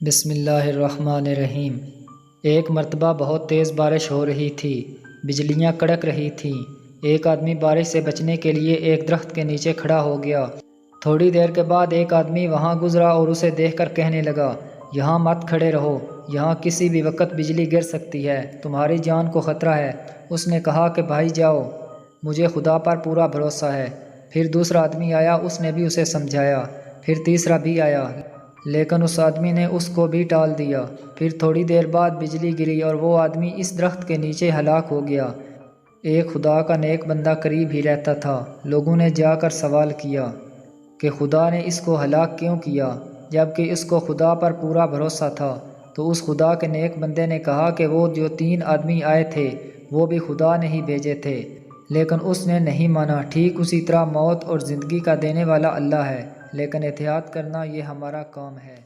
بسم اللہ الرحمن الرحیم۔ ایک مرتبہ بہت تیز بارش ہو رہی تھی، بجلیاں کڑک رہی تھیں۔ ایک آدمی بارش سے بچنے کے لیے ایک درخت کے نیچے کھڑا ہو گیا۔ تھوڑی دیر کے بعد ایک آدمی وہاں گزرا اور اسے دیکھ کر کہنے لگا، یہاں مت کھڑے رہو، یہاں کسی بھی وقت بجلی گر سکتی ہے، تمہاری جان کو خطرہ ہے۔ اس نے کہا کہ بھائی جاؤ، مجھے خدا پر پورا بھروسہ ہے۔ پھر دوسرا آدمی آیا، اس نے بھی اسے سمجھایا۔ پھر تیسرا بھی آیا، لیکن اس آدمی نے اس کو بھی ٹال دیا۔ پھر تھوڑی دیر بعد بجلی گری اور وہ آدمی اس درخت کے نیچے ہلاک ہو گیا۔ ایک خدا کا نیک بندہ قریب ہی رہتا تھا۔ لوگوں نے جا کر سوال کیا کہ خدا نے اس کو ہلاک کیوں کیا، جبکہ اس کو خدا پر پورا بھروسہ تھا؟ تو اس خدا کے نیک بندے نے کہا کہ وہ جو 3 آدمی آئے تھے وہ بھی خدا نے ہی بھیجے تھے، لیکن اس نے نہیں مانا۔ ٹھیک اسی طرح موت اور زندگی کا دینے والا اللہ ہے، لیکن احتیاط کرنا یہ ہمارا کام ہے۔